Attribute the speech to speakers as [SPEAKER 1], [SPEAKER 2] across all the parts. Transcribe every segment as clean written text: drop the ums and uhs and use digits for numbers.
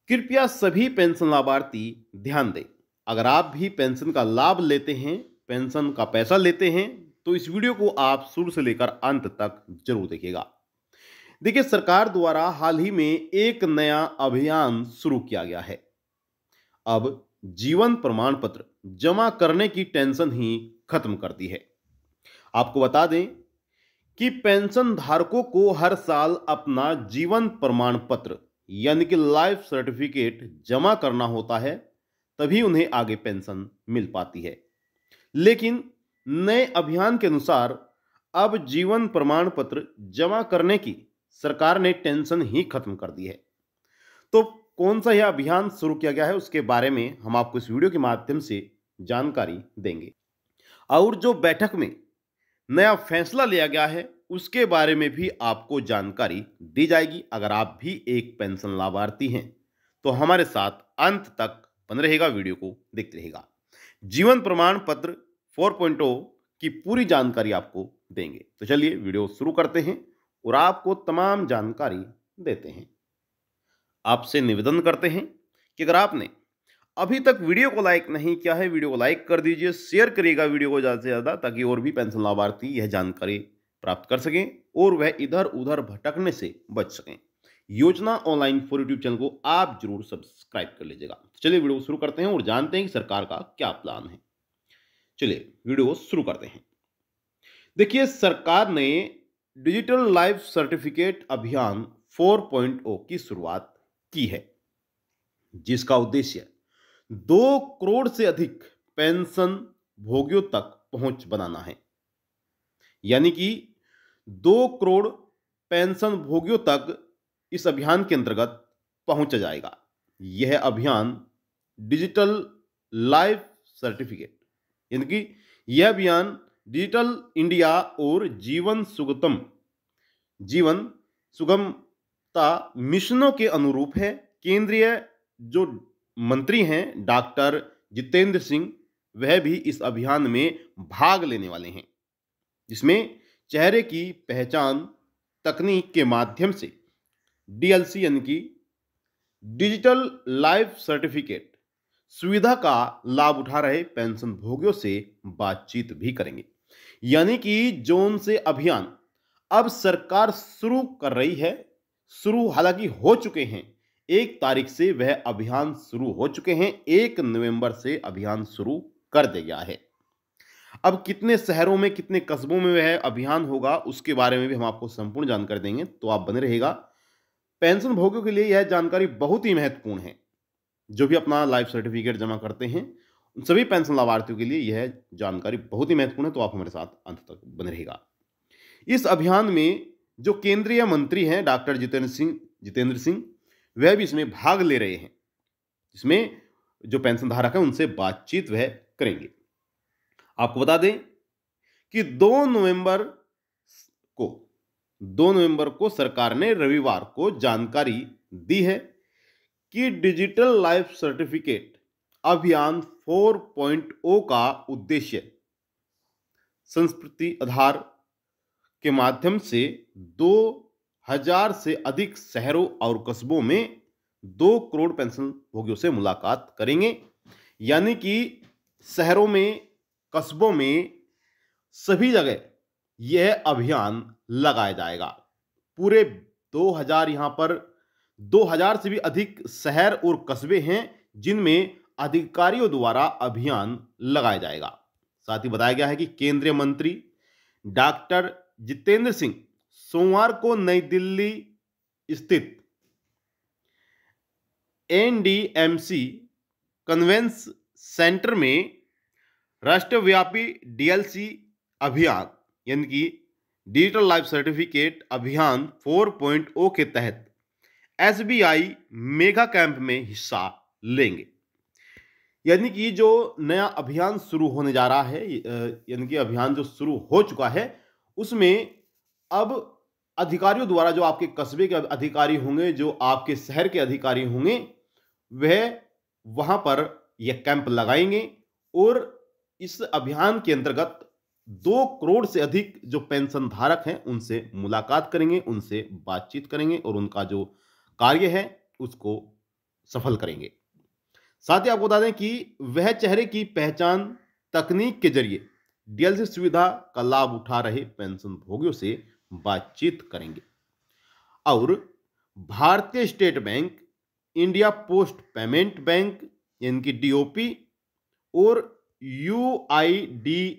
[SPEAKER 1] कृपया सभी पेंशन लाभार्थी ध्यान दें। अगर आप भी पेंशन का लाभ लेते हैं, पेंशन का पैसा लेते हैं, तो इस वीडियो को आप शुरू से लेकर अंत तक जरूर देखिएगा। देखिए, सरकार द्वारा हाल ही में एक नया अभियान शुरू किया गया है। अब जीवन प्रमाण पत्र जमा करने की टेंशन ही खत्म कर दी है। आपको बता दें कि पेंशन धारकों को हर साल अपना जीवन प्रमाण पत्र यानी कि लाइफ सर्टिफिकेट जमा करना होता है, तभी उन्हें आगे पेंशन मिल पाती है। लेकिन नए अभियान के अनुसार अब जीवन प्रमाण पत्र जमा करने की सरकार ने टेंशन ही खत्म कर दी है। तो कौन सा यह अभियान शुरू किया गया है, उसके बारे में हम आपको इस वीडियो के माध्यम से जानकारी देंगे। और जो बैठक में नया फैसला लिया गया है, उसके बारे में भी आपको जानकारी दी जाएगी। अगर आप भी एक पेंशन लाभार्थी हैं, तो हमारे साथ अंत तक बने रहेगा, वीडियो को देखते रहेगा। जीवन प्रमाण पत्र 4.0 की पूरी जानकारी आपको देंगे। तो चलिए वीडियो शुरू करते हैं और आपको तमाम जानकारी देते हैं। आपसे निवेदन करते हैं कि अगर आपने अभी तक वीडियो को लाइक नहीं किया है, वीडियो को लाइक कर दीजिए, शेयर करिएगा वीडियो को ज़्यादा से ज़्यादा, ताकि और भी पेंशन लाभार्थी यह जानकारी प्राप्त कर सकें और वह इधर उधर भटकने से बच सकें। योजना ऑनलाइन फॉर यूट्यूब चैनल को आप जरूर सब्सक्राइब कर लीजिएगा। चलिए वीडियो को शुरू करते हैं और जानते हैं कि सरकार का क्या प्लान है। चलिए वीडियो को शुरू करते हैं। देखिए, सरकार ने डिजिटल लाइफ सर्टिफिकेट अभियान 4.0 की शुरुआत की है, जिसका उद्देश्य 2 करोड़ से अधिक पेंशन भोगियों तक पहुंच बनाना है। यानी कि 2 करोड़ पेंशन भोगियों तक इस अभियान के अंतर्गत पहुंचा जाएगा। यह अभियान डिजिटल लाइफ सर्टिफिकेट यानी कि यह अभियान डिजिटल इंडिया और जीवन सुगमता मिशनों के अनुरूप है। केंद्रीय जो मंत्री हैं डॉक्टर जितेंद्र सिंह, वह भी इस अभियान में भाग लेने वाले हैं, जिसमें चेहरे की पहचान तकनीक के माध्यम से डीएलसी यानी कि डिजिटल लाइफ सर्टिफिकेट सुविधा का लाभ उठा रहे पेंशन भोगियों से बातचीत भी करेंगे। यानी कि जोन से अभियान अब सरकार शुरू कर रही है, शुरू हालांकि हो चुके हैं। 1 तारीख से वह अभियान शुरू हो चुके हैं, 1 नवंबर से अभियान शुरू कर दिया गया है। अब कितने शहरों में, कितने कस्बों में वह अभियान होगा, उसके बारे में भी हम आपको संपूर्ण जानकारी देंगे, तो आप बने रहेगा। पेंशन भोगियों के लिए यह जानकारी बहुत ही महत्वपूर्ण है। जो भी अपना लाइफ सर्टिफिकेट जमा करते हैं, उन सभी पेंशन लाभार्थियों के लिए यह जानकारी बहुत ही महत्वपूर्ण है, तो आप हमारे साथ अंत तक बने रहेगा। इस अभियान में जो केंद्रीय मंत्री हैं डॉक्टर जितेंद्र सिंह, वह भी इसमें भाग ले रहे हैं। इसमें जो पेंशन धारक हैं उनसे बातचीत वह करेंगे। आपको बता दें कि 2 नवंबर को सरकार ने रविवार को जानकारी दी है कि डिजिटल लाइफ सर्टिफिकेट अभियान 4.0 का उद्देश्य संस्कृति आधार के माध्यम से 2000 से अधिक शहरों और कस्बों में 2 करोड़ पेंशन भोगियों से मुलाकात करेंगे। यानी कि शहरों में, कस्बों में, सभी जगह यह अभियान लगाया जाएगा। पूरे 2000, यहां पर 2000 से भी अधिक शहर और कस्बे हैं जिनमें अधिकारियों द्वारा अभियान लगाया जाएगा। साथ ही बताया गया है कि केंद्रीय मंत्री डॉक्टर जितेंद्र सिंह सोमवार को नई दिल्ली स्थित एनडीएमसी कन्वेंस सेंटर में राष्ट्रव्यापी डीएलसी अभियान यानी कि डिजिटल लाइफ सर्टिफिकेट अभियान 4.0 के तहत एसबीआई मेगा कैंप में हिस्सा लेंगे। यानी कि जो नया अभियान शुरू होने जा रहा है, यानी कि अभियान जो शुरू हो चुका है, उसमें अब अधिकारियों द्वारा, जो आपके कस्बे के अधिकारी होंगे, जो आपके शहर के अधिकारी होंगे, वह वहां पर यह कैंप लगाएंगे और इस अभियान के अंतर्गत 2 करोड़ से अधिक जो पेंशन धारक हैं उनसे मुलाकात करेंगे, उनसे बातचीत करेंगे और उनका जो कार्य है उसको सफल करेंगे। साथ ही आपको बता दें कि वह चेहरे की पहचान तकनीक के जरिए डीएलसी सुविधा का लाभ उठा रहे पेंशन भोगियों से बातचीत करेंगे। और भारतीय state bank, India post payment bank यानी कि डीओपी और यूआईडीएआई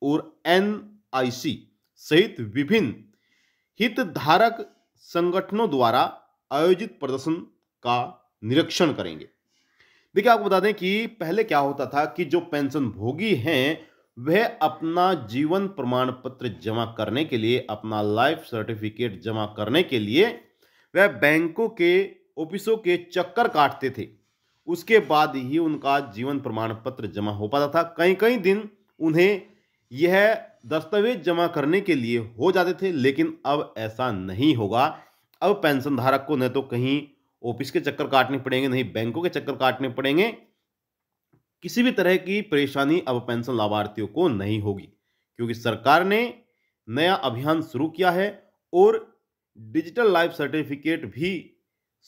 [SPEAKER 1] और एनआईसी सहित विभिन्न हितधारक संगठनों द्वारा आयोजित प्रदर्शन का निरीक्षण करेंगे। देखिए, आपको बता दें कि पहले क्या होता था कि जो पेंशन भोगी हैं वह अपना जीवन प्रमाण पत्र जमा करने के लिए, अपना लाइफ सर्टिफिकेट जमा करने के लिए वह बैंकों के ऑफिसों के चक्कर काटते थे। उसके बाद ही उनका जीवन प्रमाण पत्र जमा हो पाता था। कई कई दिन उन्हें यह दस्तावेज जमा करने के लिए हो जाते थे, लेकिन अब ऐसा नहीं होगा। अब पेंशन धारक को न तो कहीं ऑफिस के चक्कर काटने पड़ेंगे, नहीं बैंकों के चक्कर काटने पड़ेंगे। किसी भी तरह की परेशानी अब पेंशन लाभार्थियों को नहीं होगी, क्योंकि सरकार ने नया अभियान शुरू किया है और डिजिटल लाइफ सर्टिफिकेट भी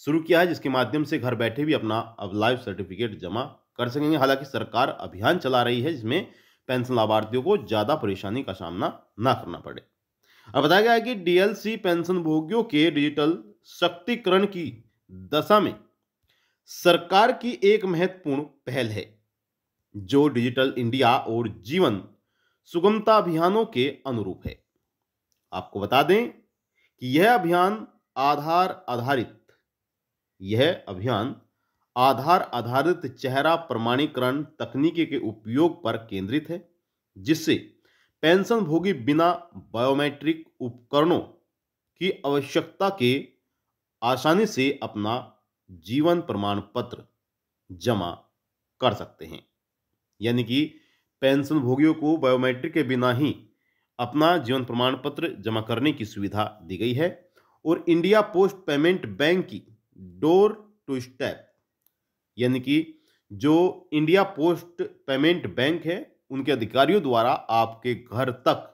[SPEAKER 1] शुरू किया है, जिसके माध्यम से घर बैठे भी अपना अब लाइफ सर्टिफिकेट जमा कर सकेंगे। हालांकि सरकार अभियान चला रही है जिसमें पेंशन लाभार्थियों को ज्यादा परेशानी का सामना ना करना पड़े। अब बताया गया है कि डीएलसी पेंशन भोगियों के डिजिटल सशक्तिकरण की दशा में सरकार की एक महत्वपूर्ण पहल है, जो डिजिटल इंडिया और जीवन सुगमता अभियानों के अनुरूप है। आपको बता दें कि यह अभियान आधार आधारित चेहरा प्रमाणीकरण तकनीकी के उपयोग पर केंद्रित है, जिससे पेंशन भोगी बिना बायोमेट्रिक उपकरणों की आवश्यकता के आसानी से अपना जीवन प्रमाण पत्र जमा कर सकते हैं। यानी कि पेंशन भोगियों को बायोमेट्रिक के बिना ही अपना जीवन प्रमाण पत्र जमा करने की सुविधा दी गई है। और इंडिया पोस्ट पेमेंट बैंक की डोर टू स्टेप, यानी कि जो इंडिया पोस्ट पेमेंट बैंक है उनके अधिकारियों द्वारा आपके घर तक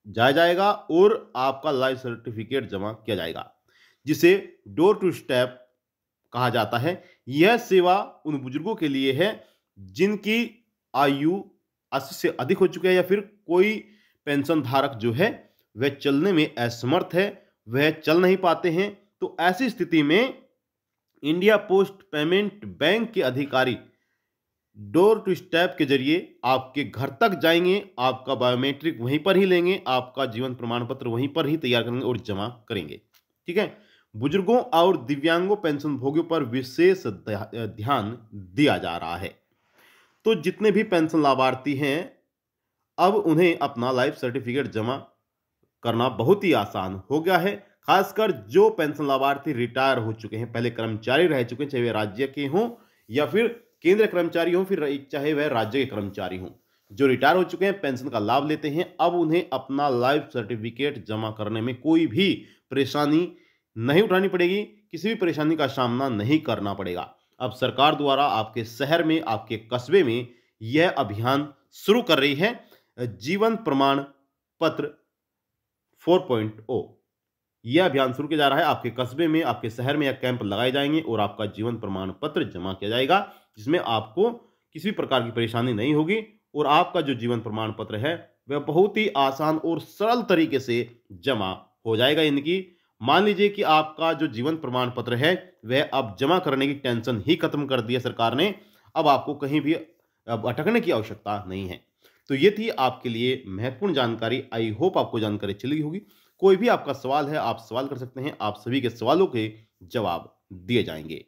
[SPEAKER 1] जाया जाएगा और आपका लाइफ सर्टिफिकेट जमा किया जाएगा, जिसे डोर टू स्टेप कहा जाता है। यह सेवा उन बुजुर्गों के लिए है जिनकी आयु 80 से अधिक हो चुकी है, या फिर कोई पेंशन धारक जो है वह चलने में असमर्थ है, वह चल नहीं पाते हैं। तो ऐसी स्थिति में इंडिया पोस्ट पेमेंट बैंक के अधिकारी डोर टू स्टेप के जरिए आपके घर तक जाएंगे, आपका बायोमेट्रिक वहीं पर ही लेंगे, आपका जीवन प्रमाण पत्र वहीं पर ही तैयार करेंगे और जमा करेंगे। ठीक है। बुजुर्गों और दिव्यांगों पेंशन भोगियों पर विशेष ध्यान दिया जा रहा है। तो जितने भी पेंशन लाभार्थी हैं, अब उन्हें अपना लाइफ सर्टिफिकेट जमा करना बहुत ही आसान हो गया है। खासकर जो पेंशन लाभार्थी रिटायर हो चुके हैं, पहले कर्मचारी रह चुके हैं, चाहे वे राज्य के हों या फिर केंद्रीय कर्मचारी हों, फिर चाहे वह राज्य के कर्मचारी हों, जो रिटायर हो चुके हैं, पेंशन का लाभ लेते हैं, अब उन्हें अपना लाइफ सर्टिफिकेट जमा करने में कोई भी परेशानी नहीं उठानी पड़ेगी, किसी भी परेशानी का सामना नहीं करना पड़ेगा। अब सरकार द्वारा आपके शहर में, आपके कस्बे में यह अभियान शुरू कर रही है, जीवन प्रमाण पत्र 4.0। यह अभियान शुरू किया जा रहा है। आपके कस्बे में, आपके शहर में यह कैंप लगाए जाएंगे और आपका जीवन प्रमाण पत्र जमा किया जाएगा, जिसमें आपको किसी भी प्रकार की परेशानी नहीं होगी और आपका जो जीवन प्रमाण पत्र है वह बहुत ही आसान और सरल तरीके से जमा हो जाएगा। यानी कि मान लीजिए कि आपका जो जीवन प्रमाण पत्र है वह अब जमा करने की टेंशन ही खत्म कर दी है सरकार ने। अब आपको कहीं भी अटकने की आवश्यकता नहीं है। तो ये थी आपके लिए महत्वपूर्ण जानकारी। आई होप आपको जानकारी अच्छी लगी होगी। कोई भी आपका सवाल है, आप सवाल कर सकते हैं। आप सभी के सवालों के जवाब दिए जाएंगे।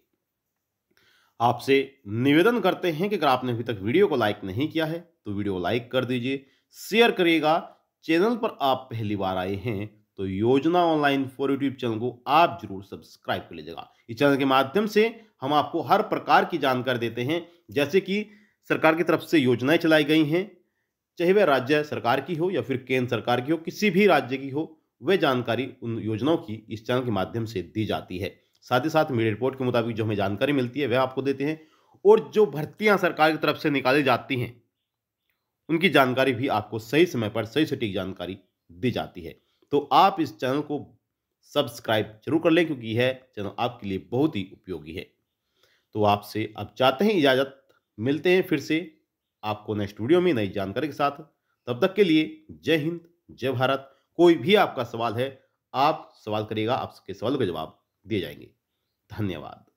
[SPEAKER 1] आपसे निवेदन करते हैं कि अगर आपने अभी तक वीडियो को लाइक नहीं किया है तो वीडियो को लाइक कर दीजिए, शेयर करिएगा। चैनल पर आप पहली बार आए हैं तो योजना ऑनलाइन फॉर यूट्यूब चैनल को आप जरूर सब्सक्राइब कर लीजिएगा। इस चैनल के माध्यम से हम आपको हर प्रकार की जानकारी देते हैं, जैसे कि सरकार की तरफ से योजनाएं चलाई गई हैं, चाहे वह राज्य सरकार की हो या फिर केंद्र सरकार की हो, किसी भी राज्य की हो, वह जानकारी उन योजनाओं की इस चैनल के माध्यम से दी जाती है। साथ ही साथ मीडिया रिपोर्ट के मुताबिक जो हमें जानकारी मिलती है वह आपको देते हैं, और जो भर्तियां सरकार की तरफ से निकाली जाती हैं उनकी जानकारी भी आपको सही समय पर सही सटीक जानकारी दी जाती है। तो आप इस चैनल को सब्सक्राइब जरूर कर लें, क्योंकि यह चैनल आपके लिए बहुत ही उपयोगी है। तो आपसे अब चाहते हैं इजाज़त, मिलते हैं फिर से आपको नेक्स्ट वीडियो में नई जानकारी के साथ। तब तक के लिए जय हिंद, जय भारत। कोई भी आपका सवाल है, आप सवाल करिएगा, आपके सवालों के जवाब दिए जाएंगे। धन्यवाद।